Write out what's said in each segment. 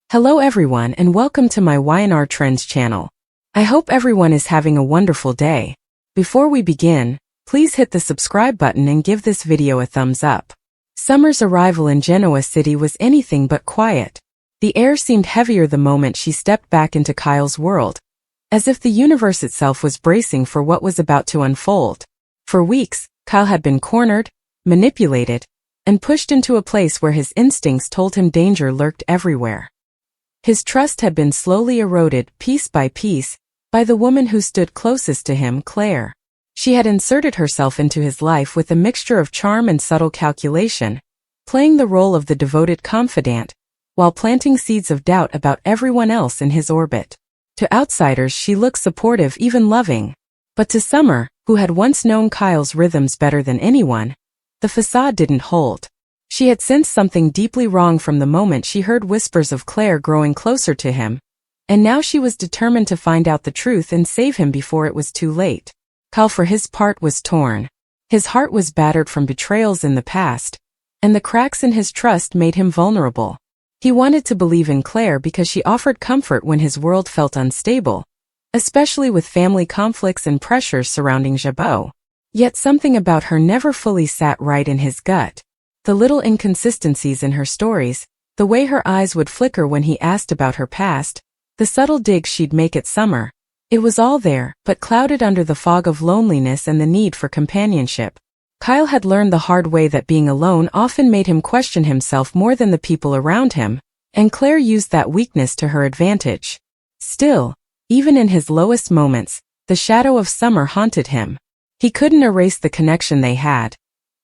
Hello everyone and welcome to my Y&R Trends channel. I hope everyone is having a wonderful day. Before we begin, please hit the subscribe button and give this video a thumbs up. Summer's arrival in Genoa City was anything but quiet. The air seemed heavier the moment she stepped back into Kyle's world, as if the universe itself was bracing for what was about to unfold. For weeks, Kyle had been cornered, manipulated, and pushed into a place where his instincts told him danger lurked everywhere. His trust had been slowly eroded, piece by piece, by the woman who stood closest to him, Claire. She had inserted herself into his life with a mixture of charm and subtle calculation, playing the role of the devoted confidant, while planting seeds of doubt about everyone else in his orbit. To outsiders she looked supportive, even loving. But to Summer, who had once known Kyle's rhythms better than anyone, the facade didn't hold. She had sensed something deeply wrong from the moment she heard whispers of Claire growing closer to him, and now she was determined to find out the truth and save him before it was too late. Kyle, for his part, was torn. His heart was battered from betrayals in the past, and the cracks in his trust made him vulnerable. He wanted to believe in Claire because she offered comfort when his world felt unstable, especially with family conflicts and pressures surrounding Genoa. Yet something about her never fully sat right in his gut. The little inconsistencies in her stories, the way her eyes would flicker when he asked about her past, the subtle digs she'd make at Summer. It was all there, but clouded under the fog of loneliness and the need for companionship. Kyle had learned the hard way that being alone often made him question himself more than the people around him, and Claire used that weakness to her advantage. Still, even in his lowest moments, the shadow of Summer haunted him. He couldn't erase the connection they had,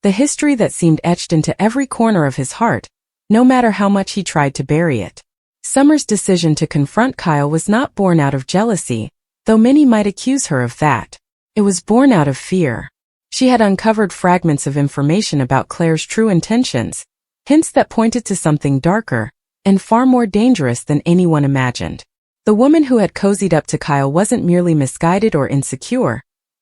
the history that seemed etched into every corner of his heart, no matter how much he tried to bury it. Summer's decision to confront Kyle was not born out of jealousy, though many might accuse her of that. It was born out of fear. She had uncovered fragments of information about Claire's true intentions, hints that pointed to something darker and far more dangerous than anyone imagined. The woman who had cozied up to Kyle wasn't merely misguided or insecure.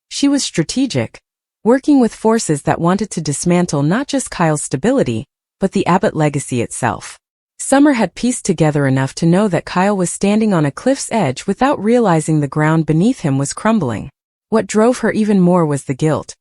She was strategic, working with forces that wanted to dismantle not just Kyle's stability, but the Abbott legacy itself. Summer had pieced together enough to know that Kyle was standing on a cliff's edge without realizing the ground beneath him was crumbling. What drove her even more was the guilt.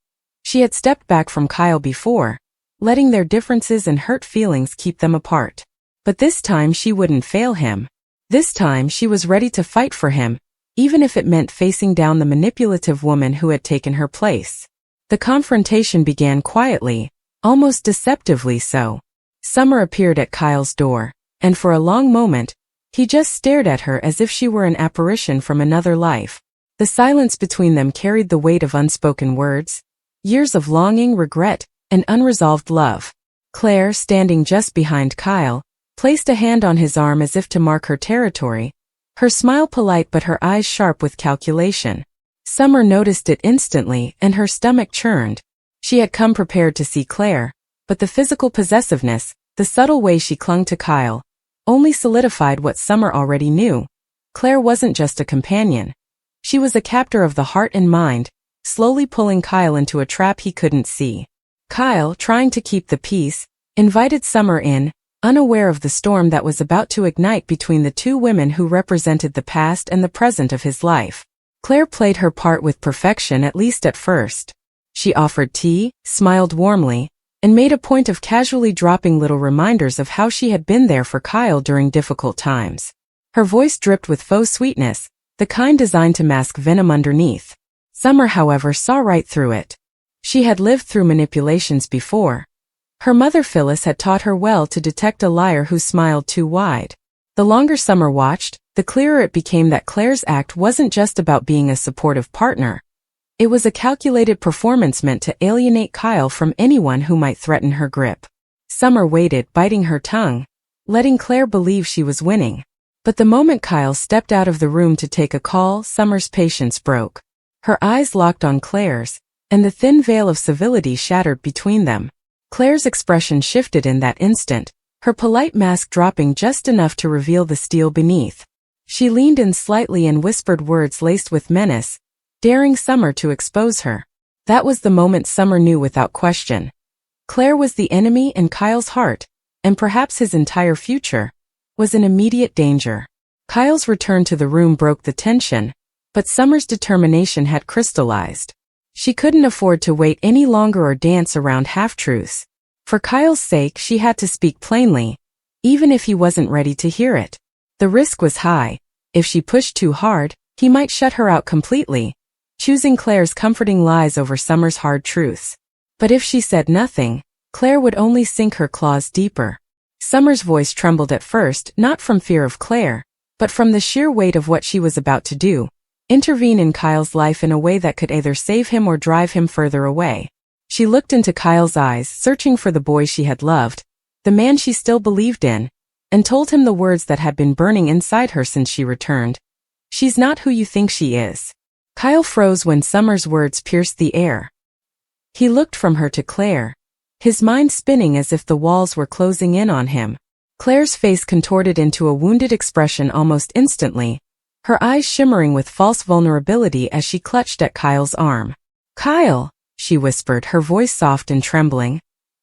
She had stepped back from Kyle before, letting their differences and hurt feelings keep them apart. But this time she wouldn't fail him. This time she was ready to fight for him, even if it meant facing down the manipulative woman who had taken her place. The confrontation began quietly, almost deceptively so. Summer appeared at Kyle's door, and for a long moment, he just stared at her as if she were an apparition from another life. The silence between them carried the weight of unspoken words, years of longing, regret, and unresolved love. Claire, standing just behind Kyle, placed a hand on his arm as if to mark her territory, her smile polite but her eyes sharp with calculation. Summer noticed it instantly, and her stomach churned. She had come prepared to see Claire, but the physical possessiveness, the subtle way she clung to Kyle, only solidified what Summer already knew. Claire wasn't just a companion. She was a captor of the heart and mind, slowly pulling Kyle into a trap he couldn't see. Kyle, trying to keep the peace, invited Summer in, unaware of the storm that was about to ignite between the two women who represented the past and the present of his life. Claire played her part with perfection, at least at first. She offered tea, smiled warmly, and made a point of casually dropping little reminders of how she had been there for Kyle during difficult times. Her voice dripped with faux sweetness, the kind designed to mask venom underneath. Summer, however, saw right through it. She had lived through manipulations before. Her mother Phyllis had taught her well to detect a liar who smiled too wide. The longer Summer watched, the clearer it became that Claire's act wasn't just about being a supportive partner. It was a calculated performance meant to alienate Kyle from anyone who might threaten her grip. Summer waited, biting her tongue, letting Claire believe she was winning. But the moment Kyle stepped out of the room to take a call, Summer's patience broke. Her eyes locked on Claire's, and the thin veil of civility shattered between them. Claire's expression shifted in that instant, her polite mask dropping just enough to reveal the steel beneath. She leaned in slightly and whispered words laced with menace, daring Summer to expose her. That was the moment Summer knew without question. Claire was the enemy in Kyle's heart, and perhaps his entire future. was in immediate danger. Kyle's return to the room broke the tension, but Summer's determination had crystallized. She couldn't afford to wait any longer or dance around half-truths. For Kyle's sake, she had to speak plainly, even if he wasn't ready to hear it. The risk was high. If she pushed too hard, he might shut her out completely, choosing Claire's comforting lies over Summer's hard truths. But if she said nothing, Claire would only sink her claws deeper. Summer's voice trembled at first, not from fear of Claire, but from the sheer weight of what she was about to do, intervene in Kyle's life in a way that could either save him or drive him further away. She looked into Kyle's eyes, searching for the boy she had loved, the man she still believed in, and told him the words that had been burning inside her since she returned. She's not who you think she is. Kyle froze when Summer's words pierced the air. He looked from her to Claire, his mind spinning as if the walls were closing in on him. Claire's face contorted into a wounded expression almost instantly, her eyes shimmering with false vulnerability as she clutched at Kyle's arm. "Kyle," she whispered, her voice soft and trembling.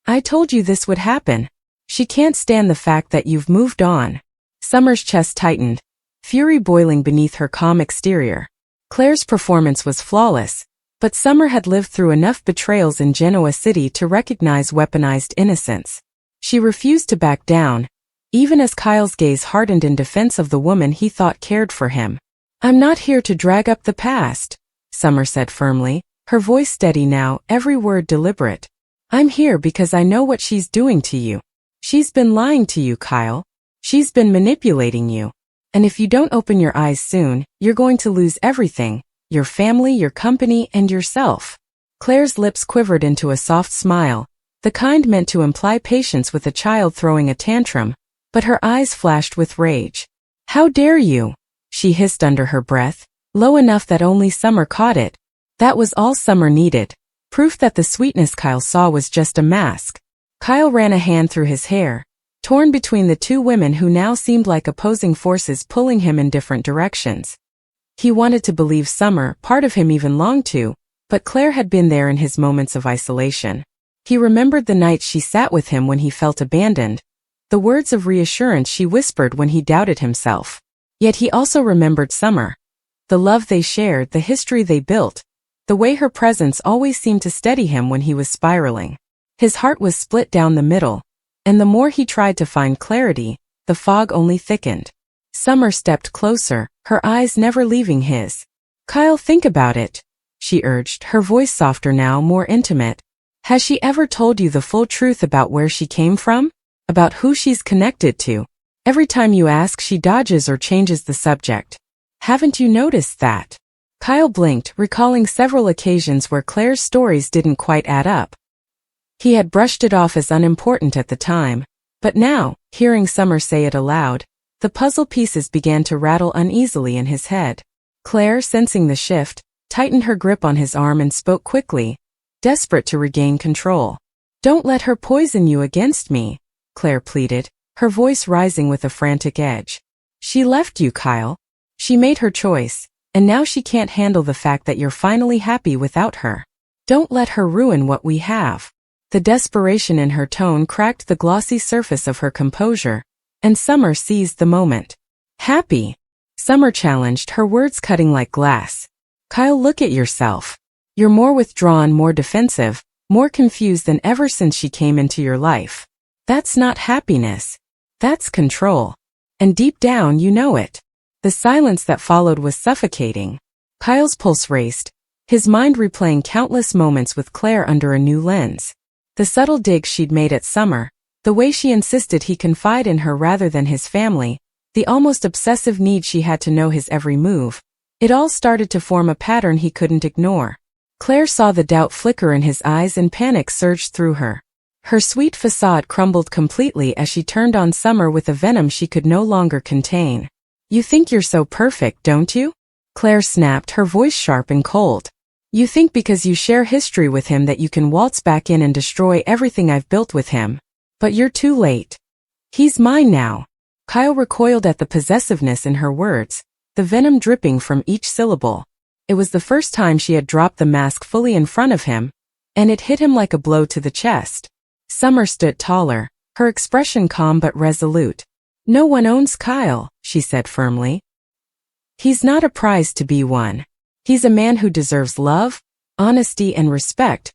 "I told you this would happen. She can't stand the fact that you've moved on." Summer's chest tightened, fury boiling beneath her calm exterior. Claire's performance was flawless, but Summer had lived through enough betrayals in Genoa City to recognize weaponized innocence. She refused to back down, even as Kyle's gaze hardened in defense of the woman he thought cared for him. "I'm not here to drag up the past," Summer said firmly, her voice steady now, every word deliberate. "I'm here because I know what she's doing to you. She's been lying to you, Kyle. She's been manipulating you. And if you don't open your eyes soon, you're going to lose everything, your family, your company, and yourself." Claire's lips quivered into a soft smile, the kind meant to imply patience with a child throwing a tantrum, but her eyes flashed with rage. "How dare you?" she hissed under her breath, low enough that only Summer caught it. That was all Summer needed, proof that the sweetness Kyle saw was just a mask. Kyle ran a hand through his hair, torn between the two women who now seemed like opposing forces pulling him in different directions. He wanted to believe Summer, part of him even longed to, but Claire had been there in his moments of isolation. He remembered the nights she sat with him when he felt abandoned, the words of reassurance she whispered when he doubted himself. Yet he also remembered Summer, the love they shared, the history they built, the way her presence always seemed to steady him when he was spiraling. His heart was split down the middle, and the more he tried to find clarity, the fog only thickened. Summer stepped closer, her eyes never leaving his. "Kyle, think about it," she urged, her voice softer now, more intimate. "Has she ever told you the full truth about where she came from? About who she's connected to? Every time you ask, she dodges or changes the subject. Haven't you noticed that?" Kyle blinked, recalling several occasions where Claire's stories didn't quite add up. He had brushed it off as unimportant at the time, but now, hearing Summer say it aloud, the puzzle pieces began to rattle uneasily in his head. Claire, sensing the shift, tightened her grip on his arm and spoke quickly, desperate to regain control. "Don't let her poison you against me," Claire pleaded, her voice rising with a frantic edge. "She left you, Kyle. She made her choice, and now she can't handle the fact that you're finally happy without her. Don't let her ruin what we have." The desperation in her tone cracked the glossy surface of her composure, and Summer seized the moment. "Happy?" Summer challenged, her words cutting like glass. "Kyle, look at yourself. You're more withdrawn, more defensive, more confused than ever since she came into your life. That's not happiness. That's control. And deep down you know it." The silence that followed was suffocating. Kyle's pulse raced, his mind replaying countless moments with Claire under a new lens. The subtle digs she'd made at Summer, the way she insisted he confide in her rather than his family, the almost obsessive need she had to know his every move. It all started to form a pattern he couldn't ignore. Claire saw the doubt flicker in his eyes and panic surged through her. Her sweet facade crumbled completely as she turned on Summer with a venom she could no longer contain. "You think you're so perfect, don't you?" Claire snapped, her voice sharp and cold. "You think because you share history with him that you can waltz back in and destroy everything I've built with him. But you're too late. He's mine now." Kyle recoiled at the possessiveness in her words, the venom dripping from each syllable. It was the first time she had dropped the mask fully in front of him, and it hit him like a blow to the chest. Summer stood taller, her expression calm but resolute. No one owns Kyle, she said firmly. He's not a prize to be won. He's a man who deserves love, honesty, and respect,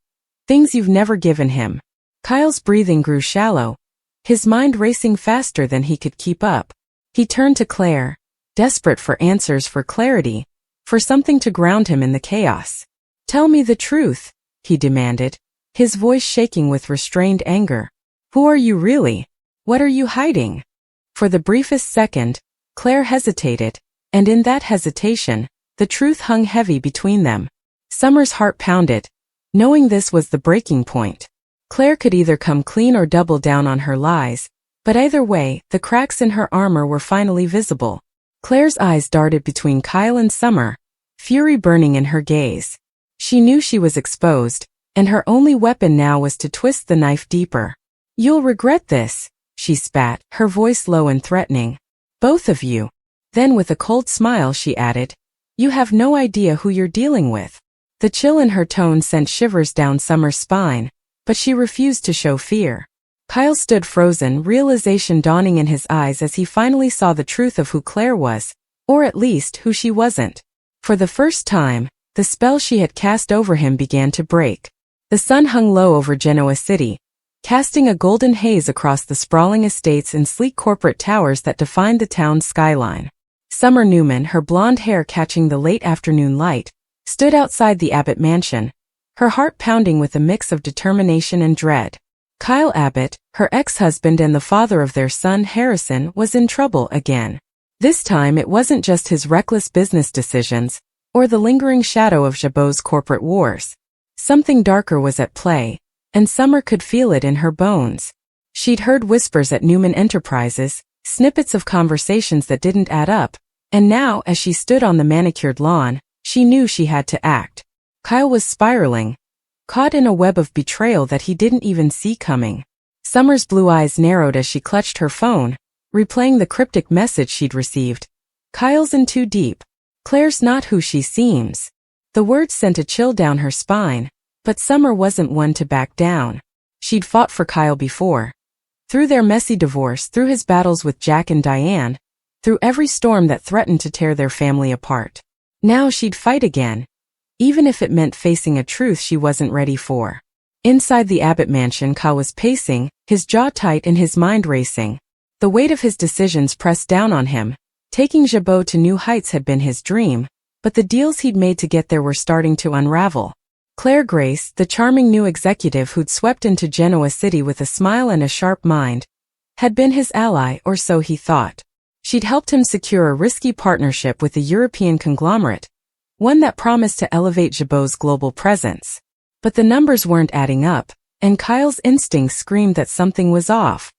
things you've never given him. Kyle's breathing grew shallow, his mind racing faster than he could keep up. He turned to Claire, desperate for answers, for clarity, for something to ground him in the chaos. Tell me the truth, he demanded, his voice shaking with restrained anger. Who are you really? What are you hiding? For the briefest second, Claire hesitated, and in that hesitation, the truth hung heavy between them. Summer's heart pounded, knowing this was the breaking point. Claire could either come clean or double down on her lies, but either way, the cracks in her armor were finally visible. Claire's eyes darted between Kyle and Summer, fury burning in her gaze. She knew she was exposed, and her only weapon now was to twist the knife deeper. You'll regret this, she spat, her voice low and threatening. Both of you. Then with a cold smile she added, you have no idea who you're dealing with. The chill in her tone sent shivers down Summer's spine, but she refused to show fear. Kyle stood frozen, realization dawning in his eyes as he finally saw the truth of who Claire was, or at least who she wasn't. For the first time, the spell she had cast over him began to break. The sun hung low over Genoa City, casting a golden haze across the sprawling estates and sleek corporate towers that defined the town's skyline. Summer Newman, her blonde hair catching the late afternoon light, stood outside the Abbott mansion, her heart pounding with a mix of determination and dread. Kyle Abbott, her ex-husband and the father of their son Harrison, was in trouble again. This time it wasn't just his reckless business decisions, or the lingering shadow of Jabot's corporate wars. Something darker was at play, and Summer could feel it in her bones. She'd heard whispers at Newman Enterprises, snippets of conversations that didn't add up, and now as she stood on the manicured lawn, she knew she had to act. Kyle was spiraling, caught in a web of betrayal that he didn't even see coming. Summer's blue eyes narrowed as she clutched her phone, replaying the cryptic message she'd received. Kyle's in too deep. Claire's not who she seems. The words sent a chill down her spine, but Summer wasn't one to back down. She'd fought for Kyle before. Through their messy divorce, through his battles with Jack and Diane, through every storm that threatened to tear their family apart. Now she'd fight again, even if it meant facing a truth she wasn't ready for. Inside the Abbott mansion, Kyle was pacing, his jaw tight and his mind racing. The weight of his decisions pressed down on him. Taking Jabot to new heights had been his dream, but the deals he'd made to get there were starting to unravel. Claire Grace, the charming new executive who'd swept into Genoa City with a smile and a sharp mind, had been his ally, or so he thought. She'd helped him secure a risky partnership with a European conglomerate, one that promised to elevate Jabot's global presence. But the numbers weren't adding up, and Kyle's instincts screamed that something was off.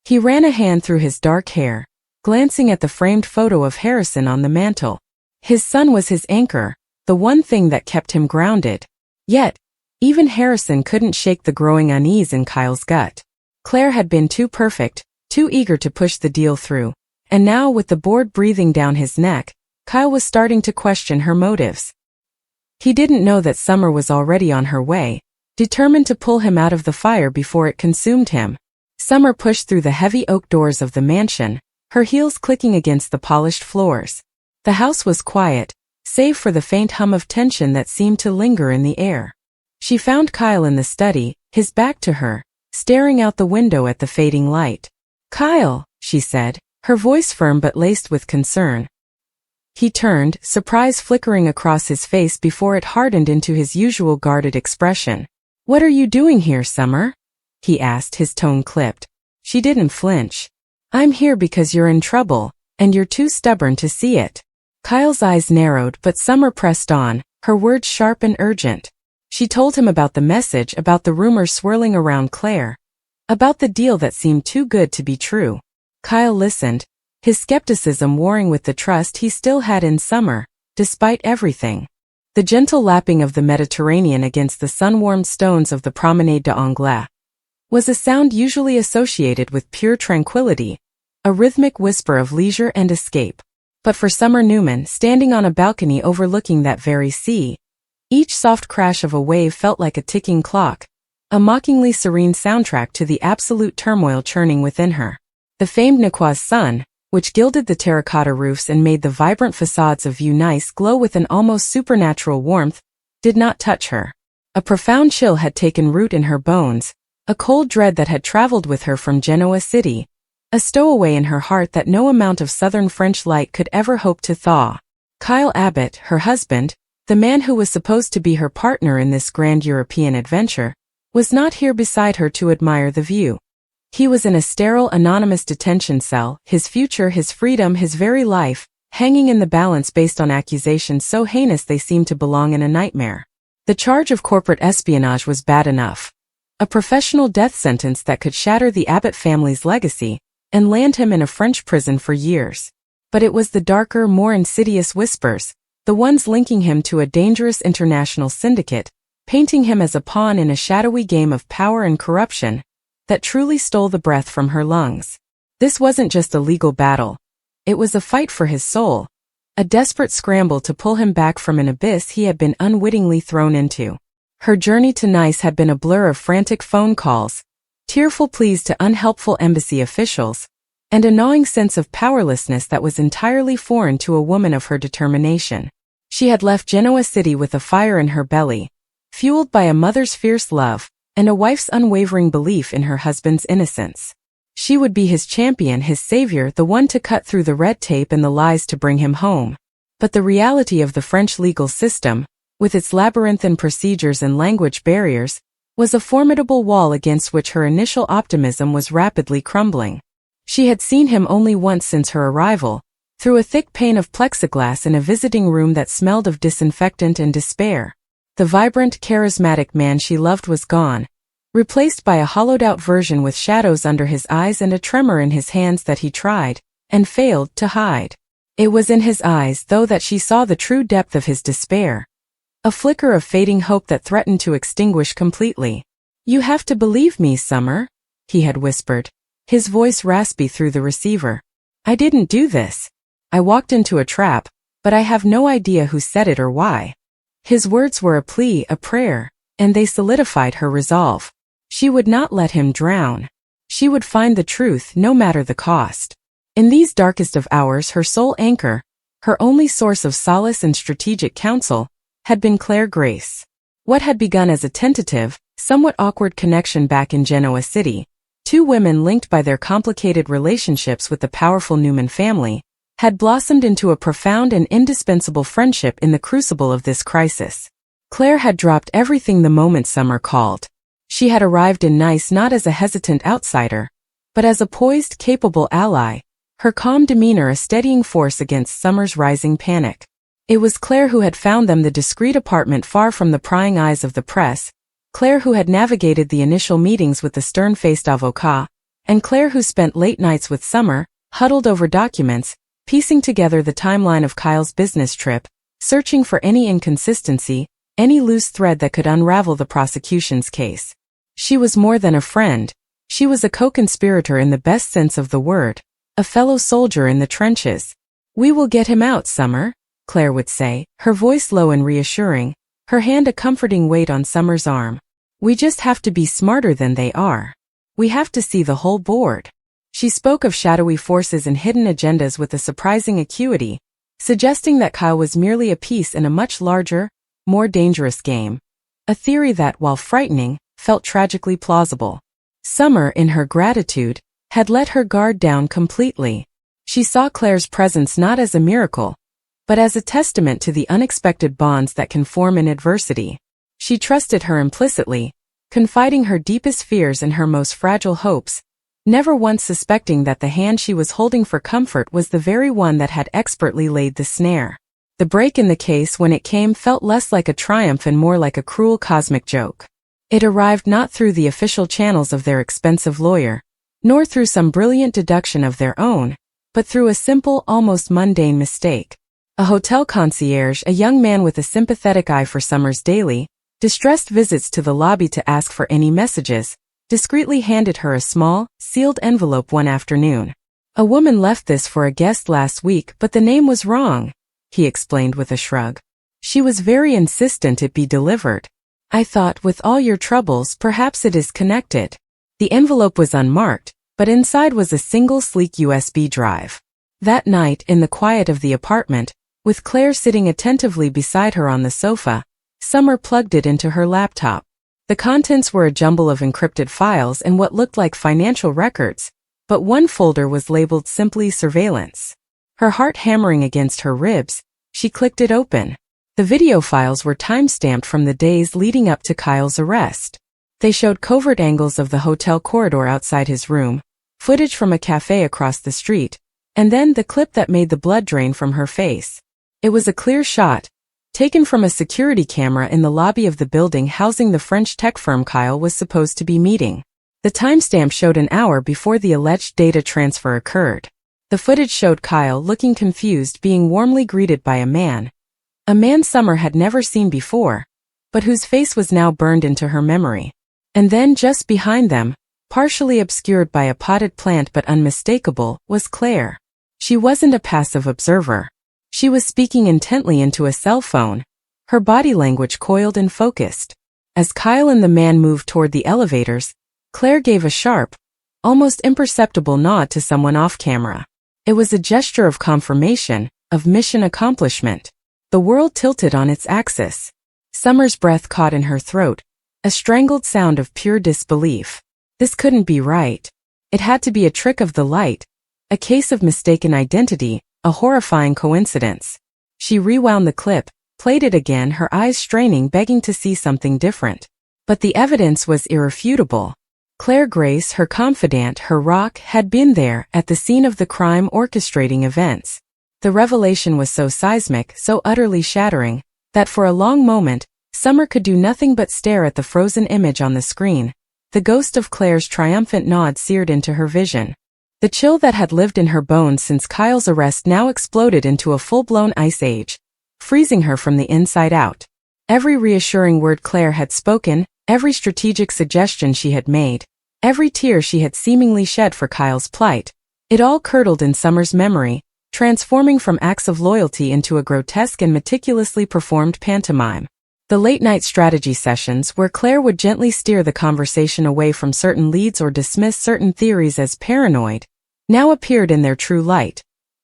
He ran a hand through his dark hair, glancing at the framed photo of Harrison on the mantel. His son was his anchor, the one thing that kept him grounded. Yet, even Harrison couldn't shake the growing unease in Kyle's gut. Claire had been too perfect, too eager to push the deal through, and now with the board breathing down his neck, Kyle was starting to question her motives. He didn't know that Summer was already on her way, determined to pull him out of the fire before it consumed him. Summer pushed through the heavy oak doors of the mansion, her heels clicking against the polished floors. The house was quiet, save for the faint hum of tension that seemed to linger in the air. She found Kyle in the study, his back to her, staring out the window at the fading light. "Kyle," she said, her voice firm but laced with concern. He turned, surprise flickering across his face before it hardened into his usual guarded expression. "What are you doing here, Summer?" he asked, his tone clipped. She didn't flinch. "I'm here because you're in trouble, and you're too stubborn to see it." Kyle's eyes narrowed, but Summer pressed on, her words sharp and urgent. She told him about the message, about the rumors swirling around Claire, about the deal that seemed too good to be true. Kyle listened, his skepticism warring with the trust he still had in Summer, despite everything. The gentle lapping of the Mediterranean against the sun-warmed stones of the Promenade d'Anglais was a sound usually associated with pure tranquility, a rhythmic whisper of leisure and escape. But for Summer Newman, standing on a balcony overlooking that very sea, each soft crash of a wave felt like a ticking clock, a mockingly serene soundtrack to the absolute turmoil churning within her. The famed Nicoise sun, which gilded the terracotta roofs and made the vibrant facades of Vue Nice glow with an almost supernatural warmth, did not touch her. A profound chill had taken root in her bones, a cold dread that had traveled with her from Genoa city, a stowaway in her heart that no amount of southern French light could ever hope to thaw. Kyle Abbott, her husband, the man who was supposed to be her partner in this grand European adventure, was not here beside her to admire the view. He was in a sterile, anonymous detention cell, his future, his freedom, his very life, hanging in the balance based on accusations so heinous they seemed to belong in a nightmare. The charge of corporate espionage was bad enough. A professional death sentence that could shatter the Abbott family's legacy and land him in a French prison for years. But it was the darker, more insidious whispers, the ones linking him to a dangerous international syndicate, painting him as a pawn in a shadowy game of power and corruption, that truly stole the breath from her lungs. This wasn't just a legal battle. It was a fight for his soul, a desperate scramble to pull him back from an abyss he had been unwittingly thrown into. Her journey to Nice had been a blur of frantic phone calls, tearful pleas to unhelpful embassy officials, and a gnawing sense of powerlessness that was entirely foreign to a woman of her determination. She had left Genoa city with a fire in her belly, fueled by a mother's fierce love and a wife's unwavering belief in her husband's innocence. She would be his champion, his savior, the one to cut through the red tape and the lies to bring him home. But the reality of the French legal system, with its labyrinthine procedures and language barriers, was a formidable wall against which her initial optimism was rapidly crumbling. She had seen him only once since her arrival, through a thick pane of plexiglass in a visiting room that smelled of disinfectant and despair. The vibrant, charismatic man she loved was gone, replaced by a hollowed-out version with shadows under his eyes and a tremor in his hands that he tried, and failed, to hide. It was in his eyes, though, that she saw the true depth of his despair, a flicker of fading hope that threatened to extinguish completely. "You have to believe me, Summer," he had whispered, his voice raspy through the receiver. "I didn't do this. I walked into a trap, but I have no idea who said it or why." His words were a plea, a prayer, and they solidified her resolve. She would not let him drown. She would find the truth, no matter the cost. In these darkest of hours, her sole anchor, her only source of solace and strategic counsel, had been Claire Grace. What had begun as a tentative, somewhat awkward connection back in Genoa city, two women linked by their complicated relationships with the powerful Newman family, had blossomed into a profound and indispensable friendship in the crucible of this crisis. Claire had dropped everything the moment Summer called. She had arrived in Nice not as a hesitant outsider, but as a poised, capable ally, her calm demeanor a steadying force against Summer's rising panic. It was Claire who had found them the discreet apartment far from the prying eyes of the press, Claire who had navigated the initial meetings with the stern-faced avocat, and Claire who spent late nights with Summer, huddled over documents, piecing together the timeline of Kyle's business trip, searching for any inconsistency, any loose thread that could unravel the prosecution's case. She was more than a friend. She was a co-conspirator in the best sense of the word, a fellow soldier in the trenches. "We will get him out, Summer," Claire would say, her voice low and reassuring, her hand a comforting weight on Summer's arm. "We just have to be smarter than they are. We have to see the whole board." She spoke of shadowy forces and hidden agendas with a surprising acuity, suggesting that Kyle was merely a piece in a much larger, more dangerous game. A theory that, while frightening, felt tragically plausible. Summer, in her gratitude, had let her guard down completely. She saw Claire's presence not as a miracle, but as a testament to the unexpected bonds that can form in adversity. She trusted her implicitly, confiding her deepest fears and her most fragile hopes, never once suspecting that the hand she was holding for comfort was the very one that had expertly laid the snare. The break in the case, when it came, felt less like a triumph and more like a cruel cosmic joke. It arrived not through the official channels of their expensive lawyer, nor through some brilliant deduction of their own, but through a simple, almost mundane mistake. A hotel concierge, a young man with a sympathetic eye for Summer's daily, distressed visits to the lobby to ask for any messages, discreetly handed her a small, sealed envelope one afternoon. "A woman left this for a guest last week, but the name was wrong," he explained with a shrug. "She was very insistent it be delivered. I thought, with all your troubles, perhaps it is connected." The envelope was unmarked, but inside was a single sleek USB drive. That night, in the quiet of the apartment, with Claire sitting attentively beside her on the sofa, Summer plugged it into her laptop. The contents were a jumble of encrypted files and what looked like financial records, but one folder was labeled simply Surveillance. Her heart hammering against her ribs, she clicked it open. The video files were time-stamped from the days leading up to Kyle's arrest. They showed covert angles of the hotel corridor outside his room, footage from a cafe across the street, and then the clip that made the blood drain from her face. It was a clear shot, taken from a security camera in the lobby of the building housing the French tech firm Kyle was supposed to be meeting. The timestamp showed an hour before the alleged data transfer occurred. The footage showed Kyle looking confused, being warmly greeted by a man Summer had never seen before, but whose face was now burned into her memory. And then just behind them, partially obscured by a potted plant but unmistakable, was Claire. She wasn't a passive observer. She was speaking intently into a cell phone, her body language coiled and focused. As Kyle and the man moved toward the elevators, Claire gave a sharp, almost imperceptible nod to someone off camera. It was a gesture of confirmation, of mission accomplishment. The world tilted on its axis. Summer's breath caught in her throat, a strangled sound of pure disbelief. This couldn't be right. It had to be a trick of the light, a case of mistaken identity, a horrifying coincidence. She rewound the clip, played it again, her eyes straining, begging to see something different. But the evidence was irrefutable. Claire Grace, her confidant, her rock, had been there, at the scene of the crime, orchestrating events. The revelation was so seismic, so utterly shattering, that for a long moment, Summer could do nothing but stare at the frozen image on the screen. The ghost of Claire's triumphant nod seared into her vision. The chill that had lived in her bones since Kyle's arrest now exploded into a full-blown ice age, freezing her from the inside out. Every reassuring word Claire had spoken, every strategic suggestion she had made, every tear she had seemingly shed for Kyle's plight, it all curdled in Summer's memory, transforming from acts of loyalty into a grotesque and meticulously performed pantomime. The late-night strategy sessions, where Claire would gently steer the conversation away from certain leads or dismiss certain theories as paranoid, now appeared in their true light.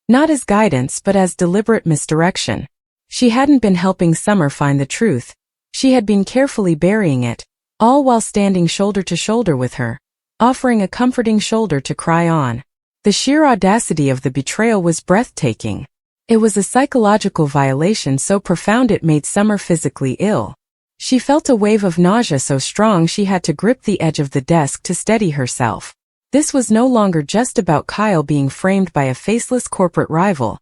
Not as guidance but as deliberate misdirection. She hadn't been helping Summer find the truth. She had been carefully burying it, all while standing shoulder to shoulder with her, offering a comforting shoulder to cry on. The sheer audacity of the betrayal was breathtaking. It was a psychological violation so profound it made Summer physically ill. She felt a wave of nausea so strong she had to grip the edge of the desk to steady herself. This was no longer just about Kyle being framed by a faceless corporate rival.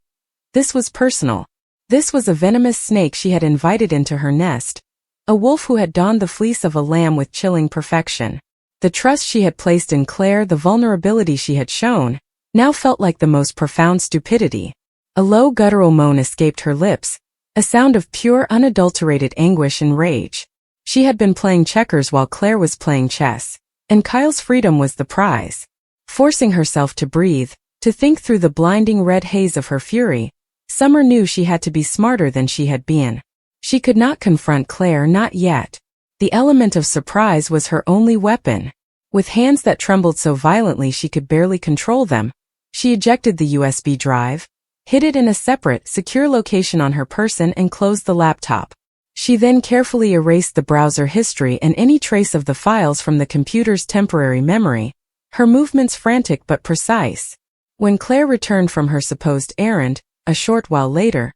This was personal. This was a venomous snake she had invited into her nest, a wolf who had donned the fleece of a lamb with chilling perfection. The trust she had placed in Claire, the vulnerability she had shown, now felt like the most profound stupidity. A low guttural moan escaped her lips, a sound of pure unadulterated anguish and rage. She had been playing checkers while Claire was playing chess, and Kyle's freedom was the prize. Forcing herself to breathe, to think through the blinding red haze of her fury, Summer knew she had to be smarter than she had been. She could not confront Claire, not yet. The element of surprise was her only weapon. With hands that trembled so violently she could barely control them, she ejected the USB drive, hid it in a separate, secure location on her person and closed the laptop. She then carefully erased the browser history and any trace of the files from the computer's temporary memory, her movements frantic but precise. When Claire returned from her supposed errand, a short while later,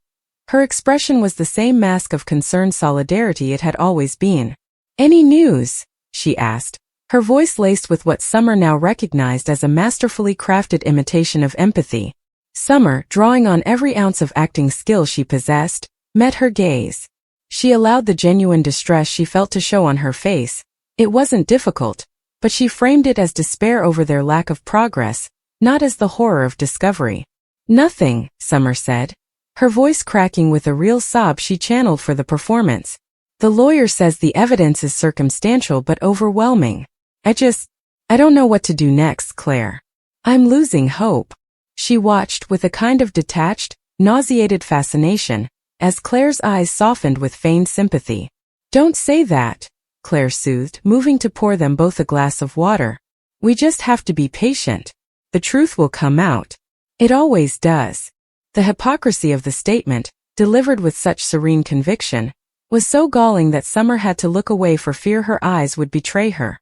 her expression was the same mask of concerned solidarity it had always been. "Any news?" she asked, her voice laced with what Summer now recognized as a masterfully crafted imitation of empathy. Summer, drawing on every ounce of acting skill she possessed, met her gaze. She allowed the genuine distress she felt to show on her face. It wasn't difficult, but she framed it as despair over their lack of progress, not as the horror of discovery. "Nothing," Summer said, her voice cracking with a real sob she channeled for the performance. "The lawyer says the evidence is circumstantial but overwhelming. I don't know what to do next, Claire. I'm losing hope." She watched with a kind of detached, nauseated fascination, as Claire's eyes softened with feigned sympathy. "Don't say that," Claire soothed, moving to pour them both a glass of water. We just have to be patient. The truth will come out. It always does. The hypocrisy of the statement, delivered with such serene conviction, was so galling that Summer had to look away for fear her eyes would betray her.